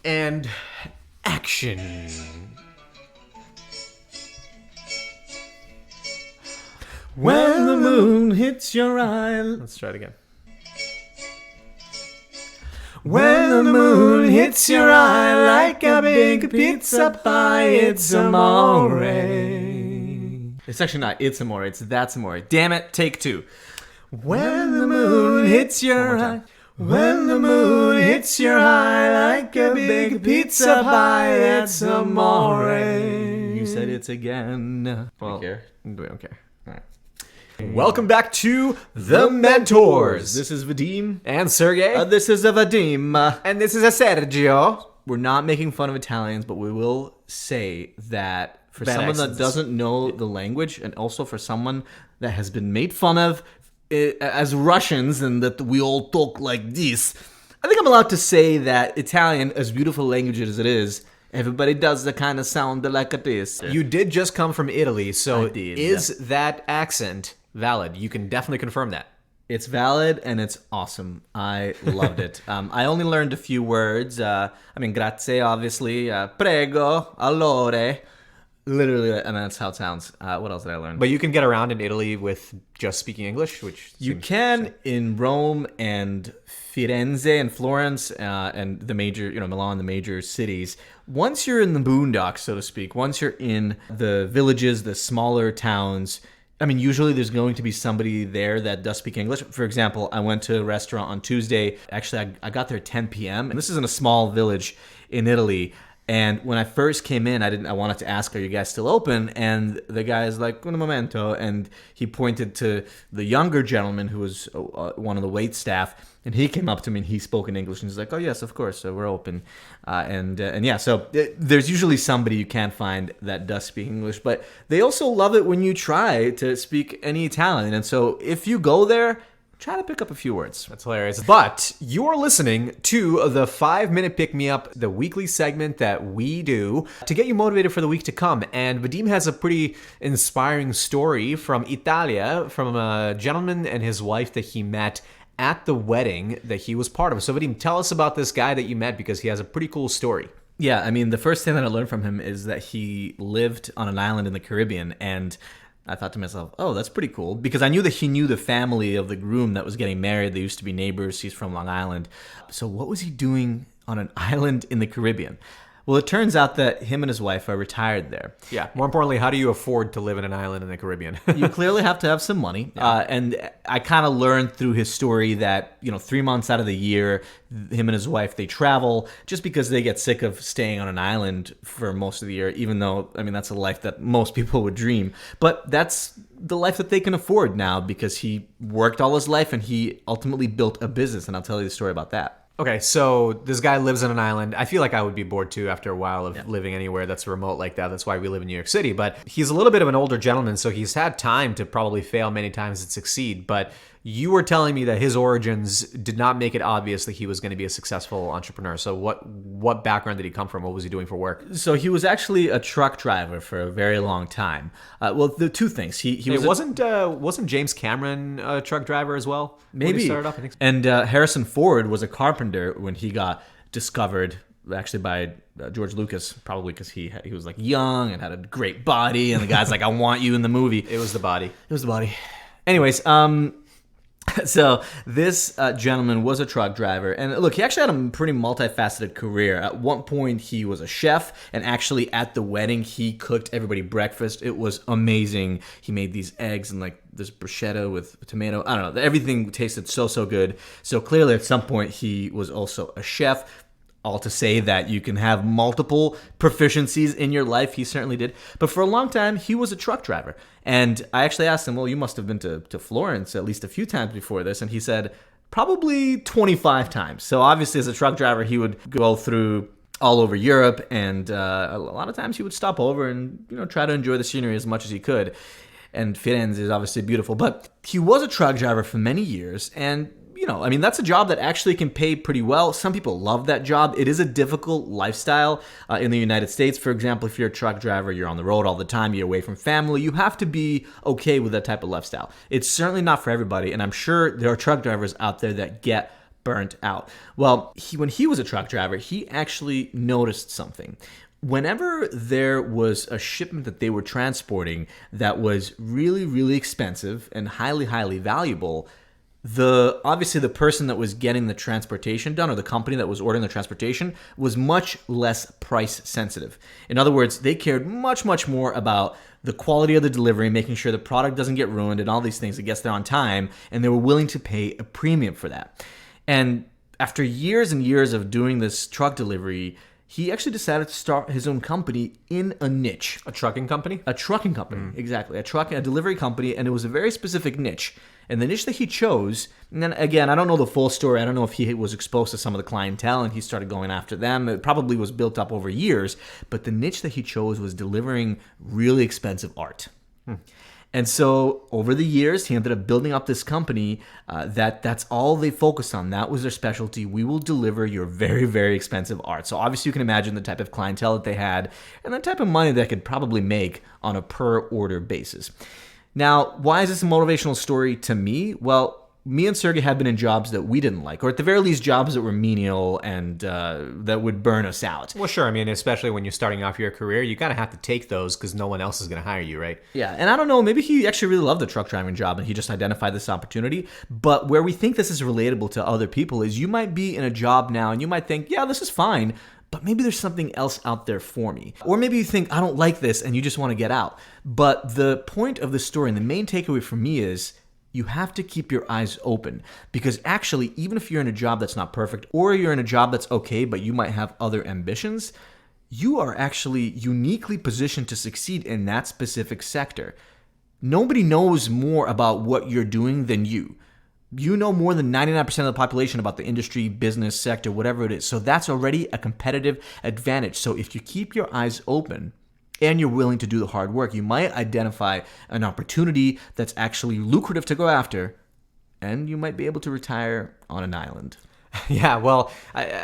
And action. When the moon hits your eye. Let's try it again. When the moon hits your eye like a big pizza pie, it's amore. It's actually not it's amore, it's that's amore. Damn it, take two. When the moon hits your eye. When the moon hits your eye like a big pizza pie, it's amore. You said it again. Well, we don't care. All right. Welcome back to The Mentors. This is Vadim. And Sergey. This is a Vadim. And this is a Sergio. We're not making fun of Italians, but we will say that for someone that doesn't know the language, and also for someone that has been made fun of as Russians and that we all talk like this, I think I'm allowed to say that Italian, as beautiful a language as it is, everybody does the kind of sound like this. You did just come from Italy, so is that accent valid? You can definitely confirm that. It's valid and it's awesome. I loved it. I only learned a few words. Grazie, obviously. Prego, allora. Literally, and that's how it sounds. What else did I learn? But you can get around in Italy with just speaking English, which you can in Rome and Firenze and Florence and the major, Milan, the major cities. Once you're in the boondocks, so to speak, once you're in the villages, the smaller towns, usually there's going to be somebody there that does speak English. For example, I went to a restaurant on Tuesday. Actually, I got there at 10 p.m. And this is in a small village in Italy. And when I first came in, I wanted to ask, are you guys still open? And the guy's like, un momento. And he pointed to the younger gentleman who was one of the wait staff. And he came up to me and he spoke in English. And he's like, oh, yes, of course. So we're open. So there's usually somebody you can't find that does speak English. But they also love it when you try to speak any Italian. And so if you go there, try to pick up a few words. That's hilarious. But you're listening to the 5-Minute Pick-Me-Up, the weekly segment that we do to get you motivated for the week to come. And Vadim has a pretty inspiring story from Italia, from a gentleman and his wife that he met at the wedding that he was part of. So Vadim, tell us about this guy that you met because he has a pretty cool story. Yeah, the first thing that I learned from him is that he lived on an island in the Caribbean, and I thought to myself, oh, that's pretty cool, because I knew that he knew the family of the groom that was getting married. They used to be neighbors. He's from Long Island. So what was he doing on an island in the Caribbean? Well, it turns out that him and his wife are retired there. Yeah. More importantly, how do you afford to live in an island in the Caribbean? You clearly have to have some money. Yeah. And I kind of learned through his story that, 3 months out of the year, him and his wife, they travel just because they get sick of staying on an island for most of the year, even though, that's a life that most people would dream. But that's the life that they can afford now because he worked all his life and he ultimately built a business. And I'll tell you the story about that. Okay, so this guy lives on an island. I feel like I would be bored too after a while of living anywhere that's remote like that. That's why we live in New York City. But he's a little bit of an older gentleman, so he's had time to probably fail many times and succeed. But you were telling me that his origins did not make it obvious that he was going to be a successful entrepreneur. So what background did he come from? What was he doing for work? So he was actually a truck driver for a very long time. The two things. Wasn't James Cameron a truck driver as well? Maybe. He started off, I think so. And Harrison Ford was a carpenter when he got discovered, actually by George Lucas, probably because he was like young and had a great body, and the guy's like, I want you in the movie. It was the body. Anyways, so this gentleman was a truck driver, and look, he actually had a pretty multifaceted career. At one point, he was a chef, and actually at the wedding, he cooked everybody breakfast. It was amazing. He made these eggs and like this bruschetta with tomato. I don't know. Everything tasted so good. So clearly, at some point, he was also a chef. All to say that you can have multiple proficiencies in your life. He certainly did. But for a long time, he was a truck driver. And I actually asked him, well, you must have been to Florence at least a few times before this. And he said, probably 25 times. So obviously, as a truck driver, he would go through all over Europe. And a lot of times he would stop over and try to enjoy the scenery as much as he could. And Firenze is obviously beautiful. But he was a truck driver for many years. And that's a job that actually can pay pretty well. Some people love that job. It is a difficult lifestyle in the United States. For example, if you're a truck driver, you're on the road all the time, you're away from family, you have to be okay with that type of lifestyle. It's certainly not for everybody, and I'm sure there are truck drivers out there that get burnt out. Well, when he was a truck driver, he actually noticed something. Whenever there was a shipment that they were transporting that was really, really expensive and highly, highly valuable, obviously the person that was getting the transportation done, or the company that was ordering the transportation, was much less price sensitive. In other words, they cared much, much more about the quality of the delivery, making sure the product doesn't get ruined and all these things, it gets there on time, and they were willing to pay a premium for that. And after years and years of doing this truck delivery, he actually decided to start his own company in a niche. A trucking company? A trucking company, exactly. A delivery company, and it was a very specific niche. And the niche that he chose, and then again, I don't know the full story. I don't know if he was exposed to some of the clientele and he started going after them. It probably was built up over years, but the niche that he chose was delivering really expensive art. And so over the years, he ended up building up this company that's all they focused on. That was their specialty. We will deliver your very, very expensive art. So obviously you can imagine the type of clientele that they had and the type of money they could probably make on a per order basis. Now, why is this a motivational story to me? Well, me and Sergey have been in jobs that we didn't like, or at the very least jobs that were menial and that would burn us out. Well, sure. I mean, especially when you're starting off your career, you kind of have to take those because no one else is going to hire you, right? Yeah, and I don't know, maybe he actually really loved the truck driving job and he just identified this opportunity. But where we think this is relatable to other people is you might be in a job now and you might think, yeah, this is fine, but maybe there's something else out there for me. Or maybe you think, I don't like this and you just want to get out. But the point of the story and the main takeaway for me is you have to keep your eyes open, because actually, even if you're in a job that's not perfect, or you're in a job that's okay, but you might have other ambitions, you are actually uniquely positioned to succeed in that specific sector. Nobody knows more about what you're doing than you. You know more than 99% of the population about the industry, business, sector, whatever it is. So that's already a competitive advantage. So if you keep your eyes open and you're willing to do the hard work, you might identify an opportunity that's actually lucrative to go after, and you might be able to retire on an island. Yeah, well,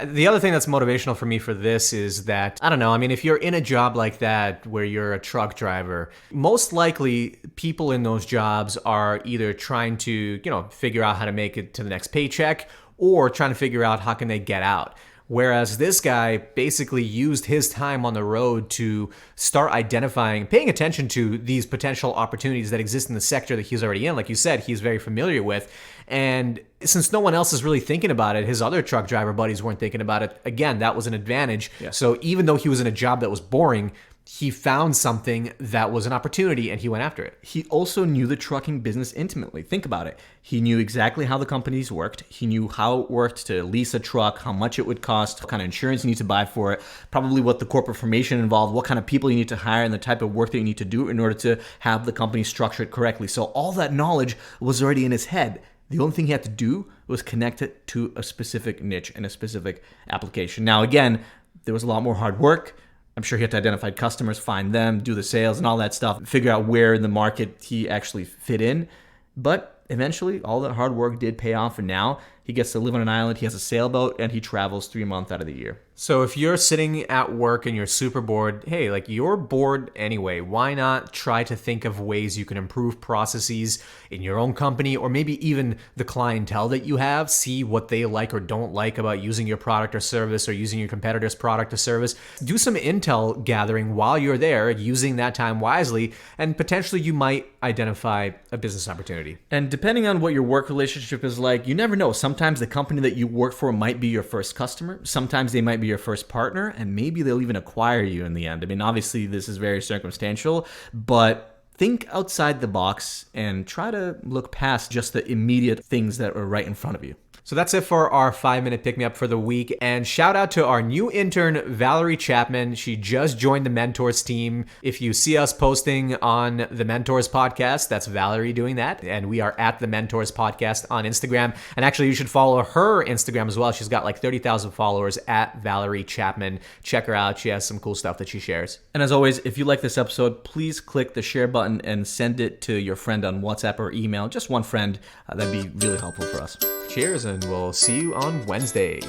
the other thing that's motivational for me for this is that, I don't know, I mean, if you're in a job like that where you're a truck driver, most likely people in those jobs are either trying to, figure out how to make it to the next paycheck or trying to figure out how can they get out. Whereas this guy basically used his time on the road to start identifying, paying attention to these potential opportunities that exist in the sector that he's already in. Like you said, he's very familiar with. And since no one else is really thinking about it, his other truck driver buddies weren't thinking about it. Again, that was an advantage. Yeah. So even though he was in a job that was boring, he found something that was an opportunity and he went after it. He also knew the trucking business intimately. Think about it. He knew exactly how the companies worked. He knew how it worked to lease a truck, how much it would cost, what kind of insurance you need to buy for it, probably what the corporate formation involved, what kind of people you need to hire, and the type of work that you need to do in order to have the company structured correctly. So all that knowledge was already in his head. The only thing he had to do was connect it to a specific niche and a specific application. Now, again, there was a lot more hard work. I'm sure he had to identify customers, find them, do the sales and all that stuff, figure out where in the market he actually fit in. But eventually, all that hard work did pay off, and now he gets to live on an island, he has a sailboat, and he travels 3 months out of the year. So if you're sitting at work and you're super bored, hey, like you're bored anyway, why not try to think of ways you can improve processes in your own company, or maybe even the clientele that you have, see what they like or don't like about using your product or service or using your competitor's product or service. Do some intel gathering while you're there, using that time wisely, and potentially you might identify a business opportunity. And depending on what your work relationship is like, you never know. Sometimes the company that you work for might be your first customer. Sometimes they might be your first partner, and maybe they'll even acquire you in the end. I mean, obviously this is very circumstantial, but think outside the box and try to look past just the immediate things that are right in front of you. So that's it for our 5-minute pick-me-up for the week. And shout out to our new intern, Valerie Chapman. She just joined the Mentors team. If you see us posting on the Mentors podcast, that's Valerie doing that. And we are at the Mentors podcast on Instagram. And actually, you should follow her Instagram as well. She's got like 30,000 followers at Valerie Chapman. Check her out. She has some cool stuff that she shares. And as always, if you like this episode, please click the share button and send it to your friend on WhatsApp or email. Just one friend. That'd be really helpful for us. Cheers, and we'll see you on Wednesday.